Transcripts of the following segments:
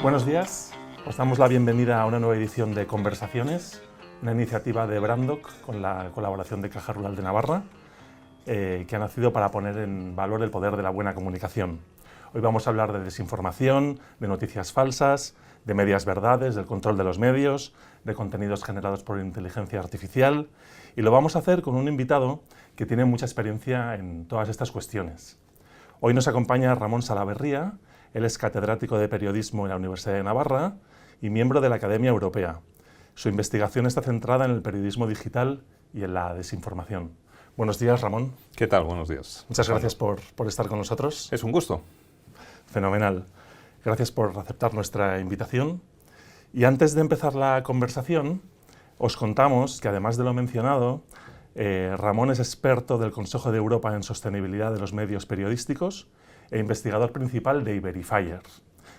Buenos días, os damos la bienvenida a una nueva edición de Conversaciones, una iniciativa de Brandoc con la colaboración de Caja Rural de Navarra, que ha nacido para poner en valor el poder de la buena comunicación. Hoy vamos a hablar de desinformación, de noticias falsas, de medias verdades, del control de los medios, de contenidos generados por inteligencia artificial, y lo vamos a hacer con un invitado que tiene mucha experiencia en todas estas cuestiones. Hoy nos acompaña Ramón Salaverría. Él es catedrático de periodismo en la Universidad de Navarra y miembro de la Academia Europea. Su investigación está centrada en el periodismo digital y en la desinformación. Buenos días, Ramón. ¿Qué tal? Buenos días. Muchas gracias por estar con nosotros. Es un gusto. Fenomenal. Gracias por aceptar nuestra invitación. Y antes de empezar la conversación, os contamos que, además de lo mencionado, Ramón es experto del Consejo de Europa en Sostenibilidad de los Medios Periodísticos e investigador principal de Iberifier.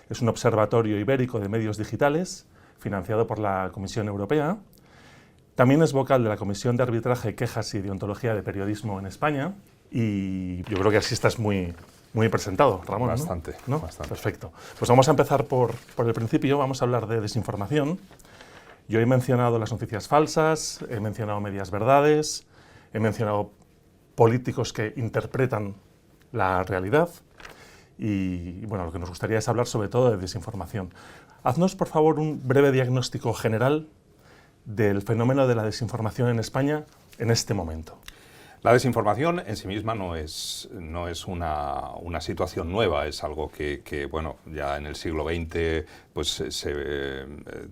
Es un observatorio ibérico de medios digitales financiado por la Comisión Europea. También es vocal de la Comisión de Arbitraje, Quejas y Deontología de Periodismo en España. Y yo creo que así estás muy presentado, Ramón. Bastante, ¿no? bastante. Perfecto. Pues vamos a empezar por el principio. Vamos a hablar de desinformación. Yo he mencionado las noticias falsas, he mencionado medias verdades, he mencionado políticos que interpretan la realidad. Y bueno, lo que nos gustaría es hablar sobre todo de desinformación. Haznos, por favor, un breve diagnóstico general del fenómeno de la desinformación en España en este momento. La desinformación en sí misma no es una situación nueva, es algo que bueno, ya en el siglo XX pues,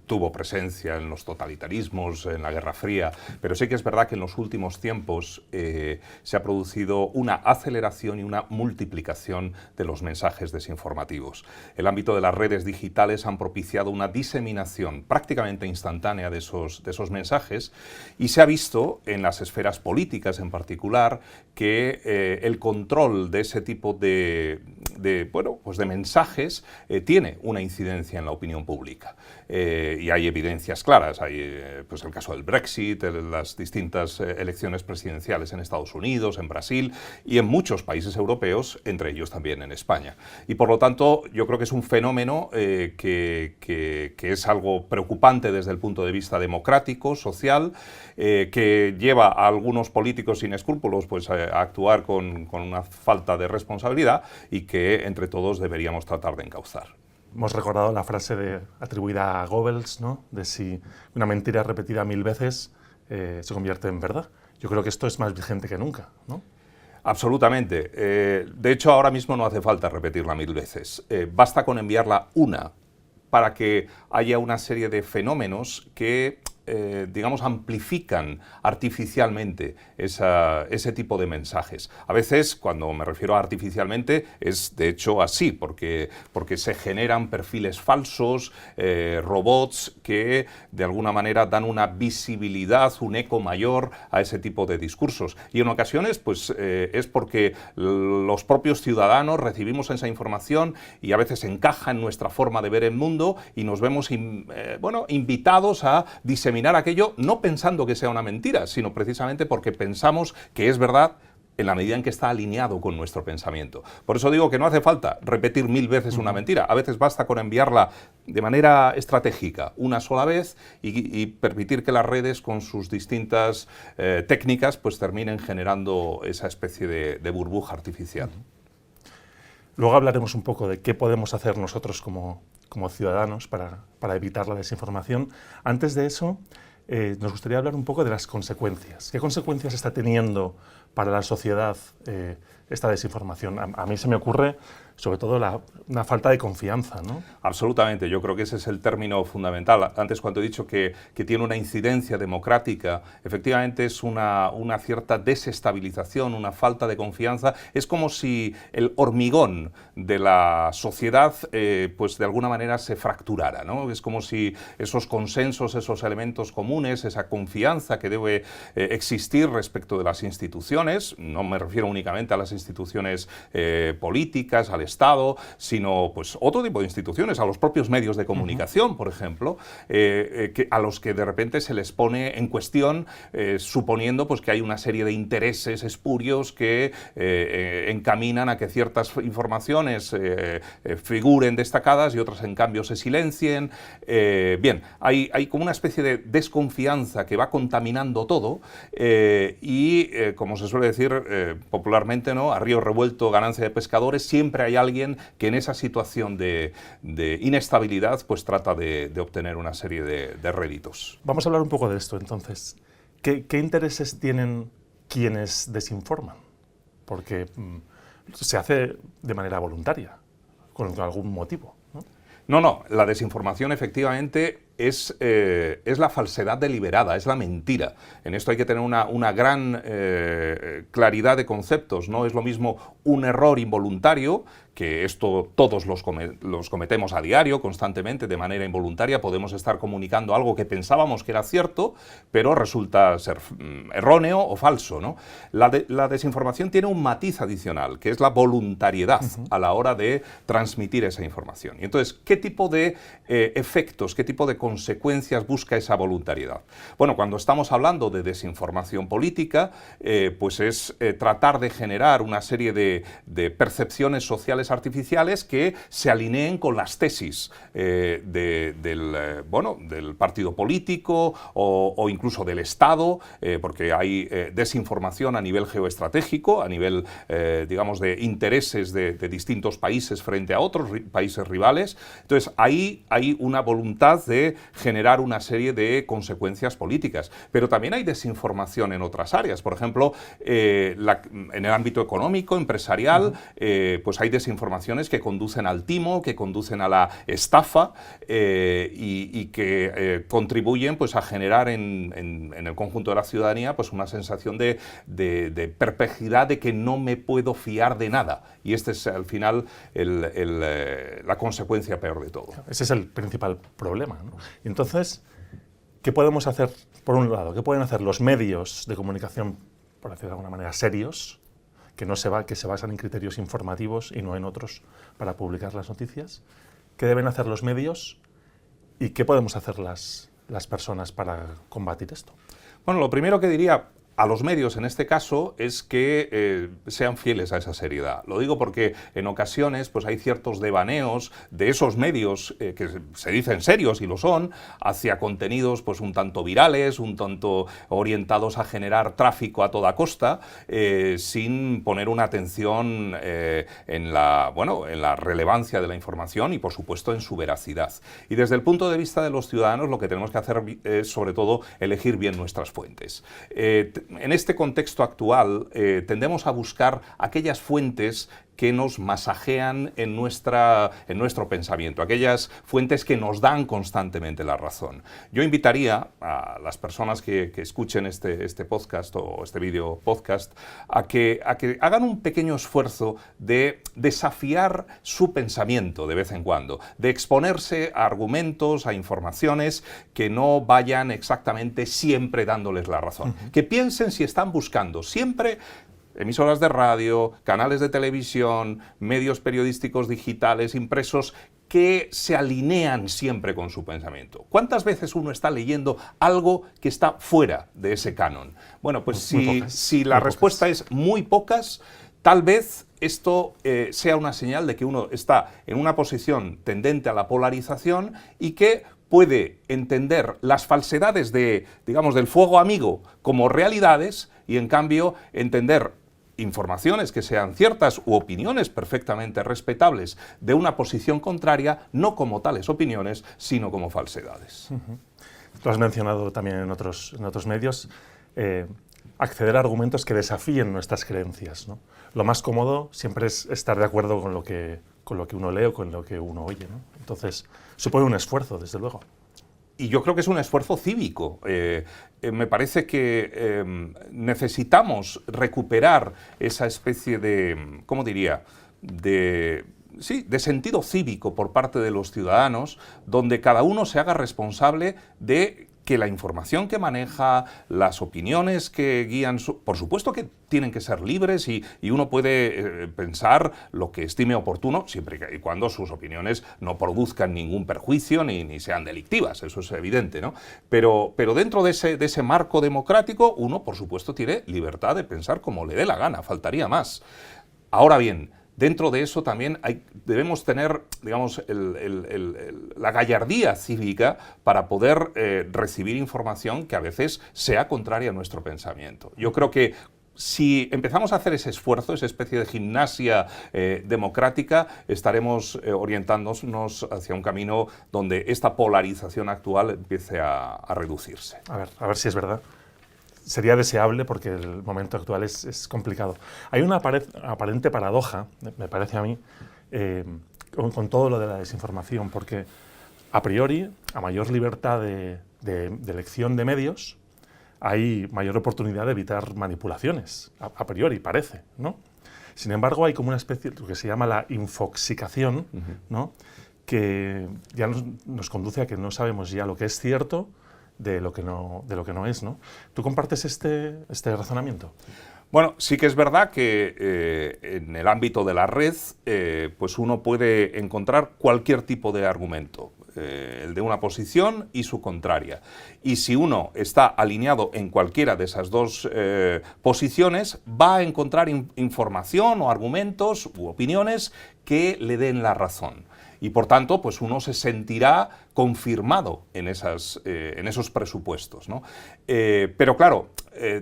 tuvo presencia en los totalitarismos, en la Guerra Fría, pero sí que es verdad que en los últimos tiempos se ha producido una aceleración y una multiplicación de los mensajes desinformativos. El ámbito de las redes digitales han propiciado una diseminación prácticamente instantánea de esos mensajes, y se ha visto en las esferas políticas en particular que el control de ese tipo de mensajes tiene una incidencia en la opinión pública. Y hay evidencias claras, hay pues el caso del Brexit, las distintas elecciones presidenciales en Estados Unidos, en Brasil y en muchos países europeos, entre ellos también en España. Y por lo tanto yo creo que es un fenómeno que es algo preocupante desde el punto de vista democrático, social, que lleva a algunos políticos sin escrúpulos pues, a actuar con una falta de responsabilidad y que entre todos deberíamos tratar de encauzar. Hemos recordado la frase atribuida a Goebbels, ¿no?, de si una mentira repetida 1000 veces se convierte en verdad. Yo creo que esto es más vigente que nunca, ¿no? Absolutamente. De hecho, ahora mismo no hace falta repetirla 1000 veces. Basta con enviarla una para que haya una serie de fenómenos que digamos, amplifican artificialmente ese tipo de mensajes. A veces, cuando me refiero a artificialmente, es de hecho así, porque se generan perfiles falsos, robots que de alguna manera dan una visibilidad, un eco mayor a ese tipo de discursos. Y en ocasiones, pues, es porque los propios ciudadanos recibimos esa información y a veces encaja en nuestra forma de ver el mundo y nos vemos invitados a diseminar aquello, no pensando que sea una mentira, sino precisamente porque pensamos que es verdad en la medida en que está alineado con nuestro pensamiento. Por eso digo que no hace falta repetir 1000 veces una mentira, a veces basta con enviarla de manera estratégica una sola vez y permitir que las redes con sus distintas técnicas pues terminen generando esa especie de burbuja artificial. Luego hablaremos un poco de qué podemos hacer nosotros como ciudadanos para evitar la desinformación. Antes de eso, nos gustaría hablar un poco de las consecuencias. ¿Qué consecuencias está teniendo para la sociedad esta desinformación? A mí se me ocurre sobre todo una falta de confianza, ¿no? Absolutamente, yo creo que ese es el término fundamental. Antes, cuando he dicho que tiene una incidencia democrática, efectivamente es una cierta desestabilización, una falta de confianza. Es como si el hormigón de la sociedad pues de alguna manera se fracturara, ¿no? Es como si esos consensos, esos elementos comunes, esa confianza que debe existir respecto de las instituciones, no me refiero únicamente a las instituciones políticas, al Estado, sino pues otro tipo de instituciones, a los propios medios de comunicación, por ejemplo, a los que de repente se les pone en cuestión suponiendo pues que hay una serie de intereses espurios que encaminan a que ciertas informaciones figuren destacadas y otras en cambio se silencien. Bien, hay como una especie de desconfianza que va contaminando todo y como se suele decir popularmente, ¿no?, a río revuelto ganancia de pescadores, siempre hay alguien que en esa situación de inestabilidad pues trata de obtener una serie de réditos. Vamos a hablar un poco de esto entonces. ¿Qué intereses tienen quienes desinforman? Porque se hace de manera voluntaria, con algún motivo, ¿no? No, la desinformación efectivamente es la falsedad deliberada, es la mentira. En esto hay que tener una gran claridad de conceptos. No es lo mismo un error involuntario, que esto todos los cometemos a diario, constantemente, de manera involuntaria. Podemos estar comunicando algo que pensábamos que era cierto, pero resulta ser erróneo o falso, ¿no? La desinformación tiene un matiz adicional, que es la voluntariedad a la hora de transmitir esa información. Y entonces, ¿qué tipo de efectos, qué tipo de consecuencias busca esa voluntariedad? Bueno, cuando estamos hablando de desinformación política, pues es tratar de generar una serie de percepciones sociales artificiales que se alineen con las tesis del partido político o incluso del Estado, porque hay desinformación a nivel geoestratégico, a nivel, digamos, de intereses de distintos países frente a otros países rivales. Entonces, ahí hay una voluntad de generar una serie de consecuencias políticas. Pero también hay desinformación en otras áreas. Por ejemplo, en el ámbito económico, empresarial, pues hay desinformaciones que conducen al timo, que conducen a la estafa y que contribuyen pues a generar en el conjunto de la ciudadanía pues una sensación de perplejidad, de que no me puedo fiar de nada. Y este es al final la consecuencia peor de todo. Ese es el principal problema, ¿no? Entonces, ¿qué podemos hacer, por un lado? ¿Qué pueden hacer los medios de comunicación, por decirlo de alguna manera, serios, que se basan en criterios informativos y no en otros para publicar las noticias? ¿Qué deben hacer los medios y qué podemos hacer las personas para combatir esto? Bueno, lo primero que diría a los medios en este caso es que sean fieles a esa seriedad. Lo digo porque en ocasiones pues hay ciertos devaneos de esos medios que se dicen serios y lo son, hacia contenidos pues un tanto virales, un tanto orientados a generar tráfico a toda costa, sin poner una atención en la relevancia de la información y por supuesto en su veracidad. Y desde el punto de vista de los ciudadanos lo que tenemos que hacer es sobre todo elegir bien nuestras fuentes. En este contexto actual tendemos a buscar aquellas fuentes que nos masajean en nuestro pensamiento, aquellas fuentes que nos dan constantemente la razón. Yo invitaría a las personas que escuchen este podcast o este video podcast a que hagan un pequeño esfuerzo de desafiar su pensamiento de vez en cuando, de exponerse a argumentos, a informaciones que no vayan exactamente siempre dándoles la razón. Que piensen si están buscando siempre emisoras de radio, canales de televisión, medios periodísticos digitales, impresos, que se alinean siempre con su pensamiento. ¿Cuántas veces uno está leyendo algo que está fuera de ese canon? Bueno, pues si la respuesta es muy pocas, tal vez esto sea una señal de que uno está en una posición tendente a la polarización y que puede entender las falsedades del fuego amigo como realidades y en cambio entender informaciones que sean ciertas u opiniones perfectamente respetables de una posición contraria, no como tales opiniones, sino como falsedades. Lo has mencionado también en otros medios, acceder a argumentos que desafíen nuestras creencias, ¿no? Lo más cómodo siempre es estar de acuerdo con lo que uno lee o con lo que uno oye, ¿no? Entonces, supone un esfuerzo, desde luego. Y yo creo que es un esfuerzo cívico. Me parece que necesitamos recuperar esa especie de, ¿cómo diría?, de sentido cívico por parte de los ciudadanos, donde cada uno se haga responsable de que la información que maneja, las opiniones que guían, por supuesto que tienen que ser libres y uno puede pensar lo que estime oportuno, siempre y cuando sus opiniones no produzcan ningún perjuicio ni sean delictivas, eso es evidente, ¿no? Pero dentro de ese marco democrático, uno, por supuesto, tiene libertad de pensar como le dé la gana, faltaría más. Ahora bien, dentro de eso también debemos tener, digamos, la gallardía cívica para poder recibir información que a veces sea contraria a nuestro pensamiento. Yo creo que si empezamos a hacer ese esfuerzo, esa especie de gimnasia democrática, estaremos orientándonos hacia un camino donde esta polarización actual empiece a reducirse. A ver si es verdad. Sería deseable porque el momento actual es complicado. Hay una aparente paradoja, me parece a mí, con todo lo de la desinformación, porque a priori, a mayor libertad de elección de medios, hay mayor oportunidad de evitar manipulaciones, a priori parece, ¿no? Sin embargo, hay como una especie, lo que se llama la infoxicación, ¿no? Que ya nos conduce a que no sabemos ya lo que es cierto de lo que no es, ¿no? ¿Tú compartes este razonamiento? Bueno, sí que es verdad que en el ámbito de la red, pues uno puede encontrar cualquier tipo de argumento, el de una posición y su contraria. Y si uno está alineado en cualquiera de esas dos posiciones, va a encontrar información o argumentos u opiniones que le den la razón. Y por tanto, pues uno se sentirá confirmado en esos presupuestos, ¿no? Pero claro,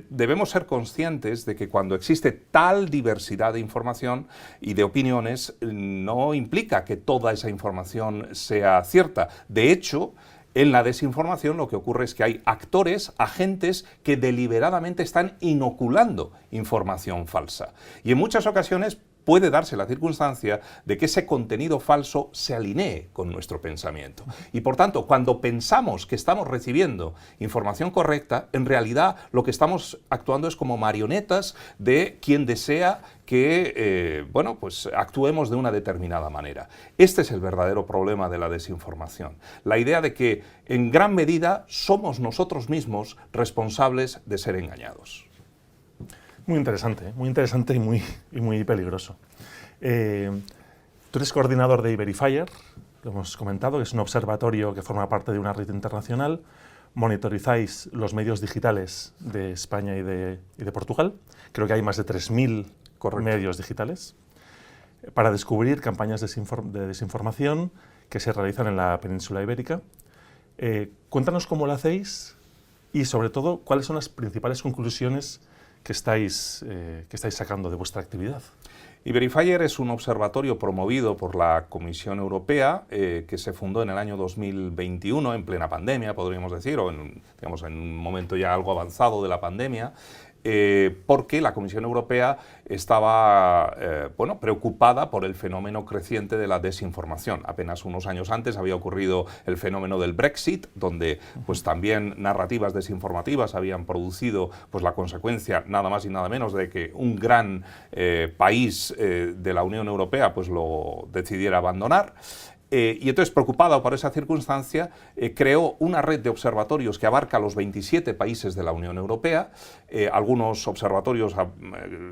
debemos ser conscientes de que cuando existe tal diversidad de información y de opiniones, no implica que toda esa información sea cierta. De hecho, en la desinformación lo que ocurre es que hay actores, agentes que deliberadamente están inoculando información falsa. Y en muchas ocasiones puede darse la circunstancia de que ese contenido falso se alinee con nuestro pensamiento. Y por tanto, cuando pensamos que estamos recibiendo información correcta, en realidad lo que estamos actuando es como marionetas de quien desea que bueno, pues actuemos de una determinada manera. Este es el verdadero problema de la desinformación. La idea de que en gran medida somos nosotros mismos responsables de ser engañados. Muy interesante y muy peligroso. Tú eres coordinador de Iberifyer, lo hemos comentado, que es un observatorio que forma parte de una red internacional. Monitorizáis los medios digitales de España y de Portugal. Creo que hay más de 3.000 medios digitales para descubrir campañas de desinformación que se realizan en la península ibérica. Cuéntanos cómo lo hacéis y, sobre todo, cuáles son las principales conclusiones que estáis sacando de vuestra actividad. Iberifyer es un observatorio promovido por la Comisión Europea que se fundó en el año 2021, en plena pandemia, podríamos decir, o en un momento ya algo avanzado de la pandemia, porque la Comisión Europea estaba preocupada por el fenómeno creciente de la desinformación. Apenas unos años antes había ocurrido el fenómeno del Brexit, donde pues también narrativas desinformativas habían producido pues la consecuencia nada más y nada menos de que un gran país de la Unión Europea pues lo decidiera abandonar. Y entonces, preocupada por esa circunstancia, creó una red de observatorios que abarca los 27 países de la Unión Europea. Algunos observatorios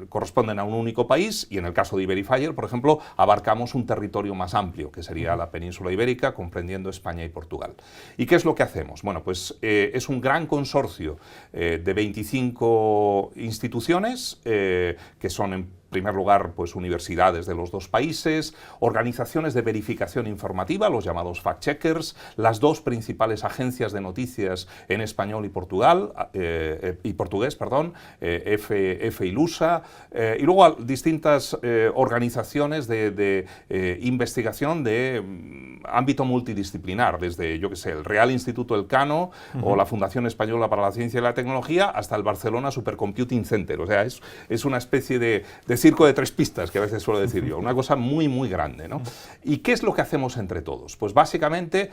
corresponden a un único país y en el caso de Iberifyer, por ejemplo, abarcamos un territorio más amplio, que sería la península ibérica, comprendiendo España y Portugal. ¿Y qué es lo que hacemos? Bueno, pues es un gran consorcio de 25 instituciones que son en primer lugar, pues universidades de los dos países, organizaciones de verificación informativa, los llamados fact-checkers, las dos principales agencias de noticias en español y portugués, EFE y LUSA, y luego distintas organizaciones de investigación de ámbito multidisciplinar, desde, yo qué sé, el Real Instituto Elcano o la Fundación Española para la Ciencia y la Tecnología, hasta el Barcelona Supercomputing Center. O sea, es una especie de circo de tres pistas, que a veces suelo decir yo, una cosa muy, muy grande, ¿no? ¿Y qué es lo que hacemos entre todos? Pues básicamente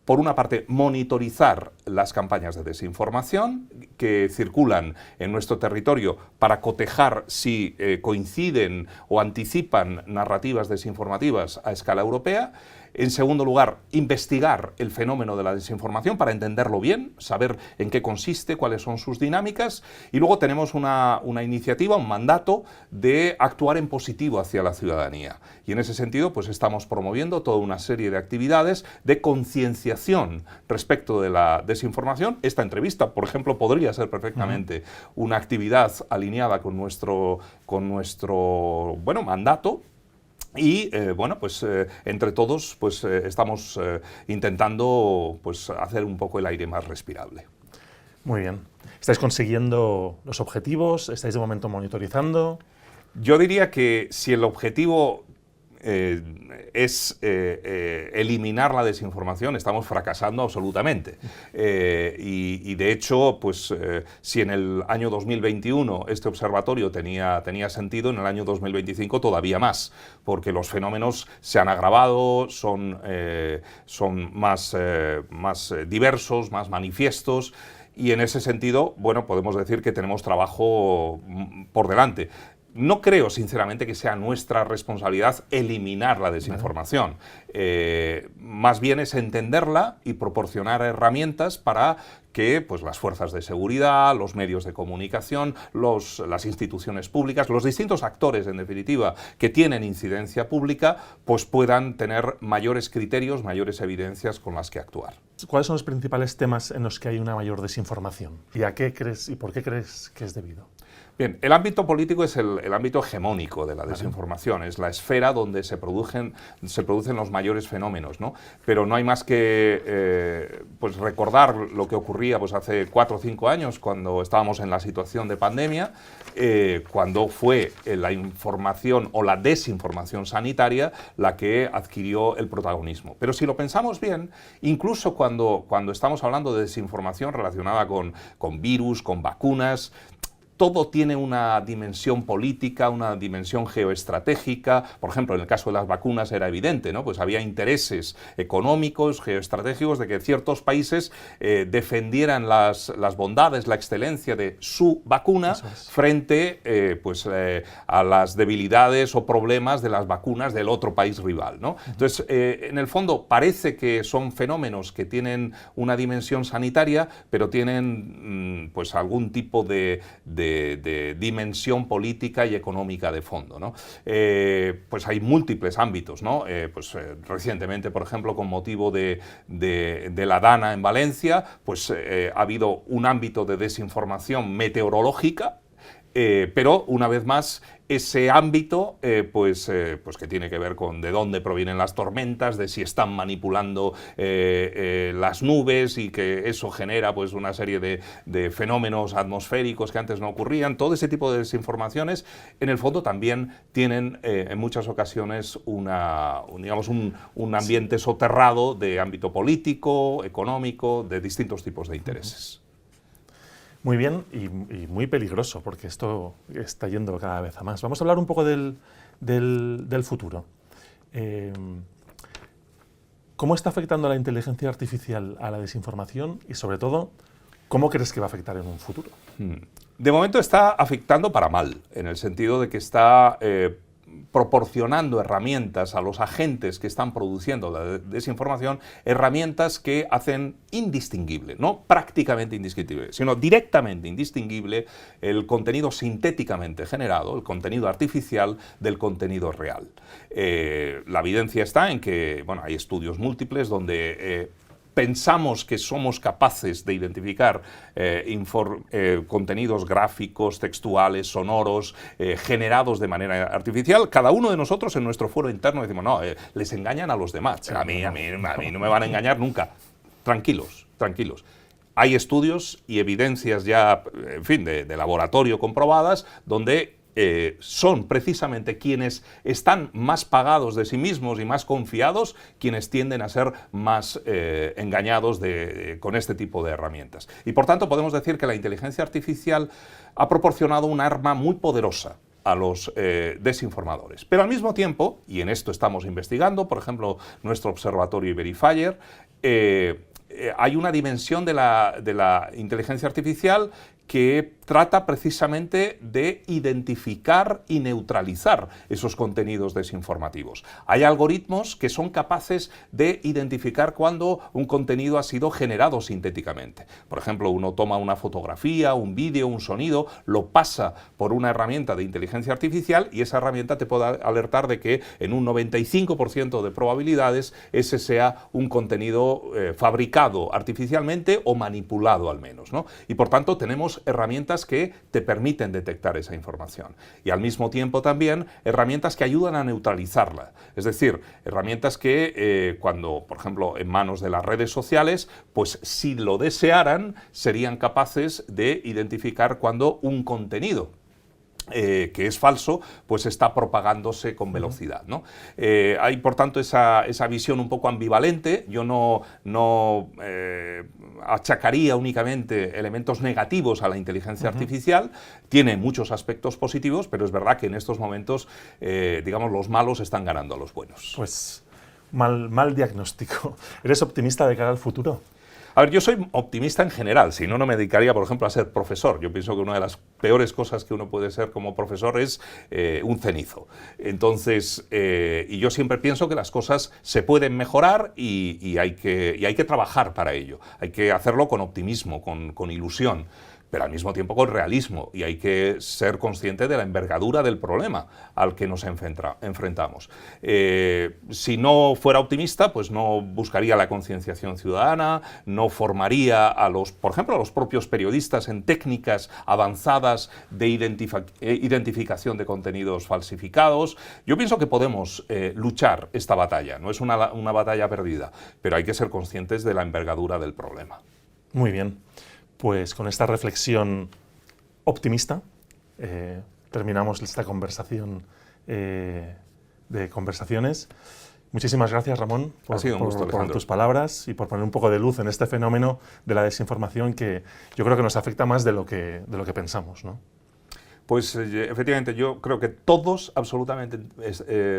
por una parte, monitorizar las campañas de desinformación que circulan en nuestro territorio para cotejar si coinciden o anticipan narrativas desinformativas a escala europea. En segundo lugar, investigar el fenómeno de la desinformación para entenderlo bien, saber en qué consiste, cuáles son sus dinámicas. Y luego tenemos una iniciativa, un mandato de actuar en positivo hacia la ciudadanía. Y en ese sentido, pues estamos promoviendo toda una serie de actividades de concienciación respecto de la desinformación. Esta entrevista, por ejemplo, podría ser perfectamente una actividad alineada con nuestro mandato. Y entre todos estamos intentando hacer un poco el aire más respirable. Muy bien. ¿Estáis consiguiendo los objetivos? ¿Estáis de momento monitorizando? Yo diría que si el objetivo es eliminar la desinformación, estamos fracasando absolutamente. Y de hecho, si en el año 2021 este observatorio tenía sentido, en el año 2025 todavía más, porque los fenómenos se han agravado, son más diversos, más manifiestos. Y en ese sentido, podemos decir que tenemos trabajo por delante. No creo, sinceramente, que sea nuestra responsabilidad eliminar la desinformación. Más bien es entenderla y proporcionar herramientas para que las fuerzas de seguridad, los medios de comunicación, las instituciones públicas, los distintos actores, en definitiva, que tienen incidencia pública, puedan tener mayores criterios, mayores evidencias con las que actuar. ¿Cuáles son los principales temas en los que hay una mayor desinformación? ¿Y a qué crees y por qué crees que es debido? Bien, el ámbito político es el ámbito hegemónico de la desinformación, es la esfera donde se producen los mayores fenómenos, ¿no? Pero no hay más que recordar lo que ocurría hace 4 o 5 años, cuando estábamos en la situación de pandemia, cuando fue la información o la desinformación sanitaria la que adquirió el protagonismo. Pero si lo pensamos bien, incluso cuando estamos hablando de desinformación relacionada con virus, con vacunas, todo tiene una dimensión política, una dimensión geoestratégica. Por ejemplo, en el caso de las vacunas era evidente, ¿no? Había intereses económicos, geoestratégicos, de que ciertos países defendieran las bondades, la excelencia de su vacuna frente a las debilidades o problemas de las vacunas del otro país rival, ¿no? Entonces, en el fondo, parece que son fenómenos que tienen una dimensión sanitaria, pero tienen algún tipo de dimensión política y económica de fondo, ¿no? Hay múltiples ámbitos, ¿no? Recientemente, por ejemplo, con motivo de la Dana en Valencia, ha habido un ámbito de desinformación meteorológica, pero una vez más ese ámbito que tiene que ver con de dónde provienen las tormentas, de si están manipulando las nubes y que eso genera una serie de fenómenos atmosféricos que antes no ocurrían. Todo ese tipo de desinformaciones en el fondo también tienen en muchas ocasiones un ambiente soterrado de ámbito político, económico, de distintos tipos de intereses. Muy bien y muy peligroso, porque esto está yendo cada vez a más. Vamos a hablar un poco del futuro. ¿Cómo está afectando la inteligencia artificial a la desinformación? Y sobre todo, ¿cómo crees que va a afectar en un futuro? De momento está afectando para mal, en el sentido de que está proporcionando herramientas a los agentes que están produciendo la desinformación, herramientas que hacen indistinguible, no prácticamente indistinguible, sino directamente indistinguible el contenido sintéticamente generado, el contenido artificial del contenido real. La evidencia está en que hay estudios múltiples donde pensamos que somos capaces de identificar contenidos gráficos, textuales, sonoros, generados de manera artificial. Cada uno de nosotros en nuestro foro interno decimos, no, les engañan a los demás. A mí no me van a engañar nunca. Tranquilos, tranquilos. Hay estudios y evidencias ya, en fin, de laboratorio comprobadas, donde son precisamente quienes están más pagados de sí mismos y más confiados quienes tienden a ser más engañados con este tipo de herramientas. Y por tanto podemos decir que la inteligencia artificial ha proporcionado un arma muy poderosa a los desinformadores. Pero al mismo tiempo, y en esto estamos investigando, por ejemplo, nuestro observatorio Verifyer, hay una dimensión de la inteligencia artificial que trata precisamente de identificar y neutralizar esos contenidos desinformativos. Hay algoritmos que son capaces de identificar cuando un contenido ha sido generado sintéticamente. Por ejemplo, uno toma una fotografía, un vídeo, un sonido, lo pasa por una herramienta de inteligencia artificial y esa herramienta te puede alertar de que en un 95% de probabilidades ese sea un contenido fabricado artificialmente o manipulado al menos, ¿no? Y por tanto tenemos herramientas que te permiten detectar esa información y al mismo tiempo también herramientas que ayudan a neutralizarla, es decir, herramientas que cuando, por ejemplo, en manos de las redes sociales, pues si lo desearan, serían capaces de identificar cuando un contenido que es falso, pues está propagándose con velocidad, ¿no? Hay, por tanto, esa visión un poco ambivalente. Yo no achacaría únicamente elementos negativos a la inteligencia artificial. Tiene muchos aspectos positivos, pero es verdad que en estos momentos, digamos, los malos están ganando a los buenos. Pues mal diagnóstico. ¿Eres optimista de cara al futuro? A ver, yo soy optimista en general, si no, no me dedicaría, por ejemplo, a ser profesor. Yo pienso que una de las peores cosas que uno puede ser como profesor es un cenizo. Entonces, y yo siempre pienso que las cosas se pueden mejorar y hay que trabajar para ello. Hay que hacerlo con optimismo, con ilusión, pero al mismo tiempo con realismo, y hay que ser consciente de la envergadura del problema al que nos enfrentamos. Si no fuera optimista, pues no buscaría la concienciación ciudadana, no formaría por ejemplo, a los propios periodistas en técnicas avanzadas de identificación de contenidos falsificados. Yo pienso que podemos luchar esta batalla, no es una batalla perdida, pero hay que ser conscientes de la envergadura del problema. Muy bien. Pues con esta reflexión optimista terminamos esta conversación de conversaciones. Muchísimas gracias, Ramón, por tus palabras y por poner un poco de luz en este fenómeno de la desinformación que yo creo que nos afecta más de lo que pensamos, ¿no? Pues efectivamente, yo creo que todos, absolutamente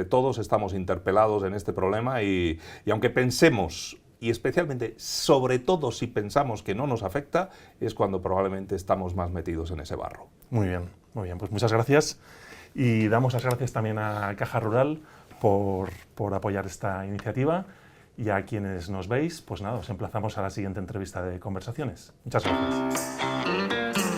todos estamos interpelados en este problema y aunque pensemos, y especialmente, sobre todo si pensamos que no nos afecta, es cuando probablemente estamos más metidos en ese barro. Muy bien, pues muchas gracias. Y damos las gracias también a Caja Rural por apoyar esta iniciativa. Y a quienes nos veis, pues nada, os emplazamos a la siguiente entrevista de Conversaciones. Muchas gracias.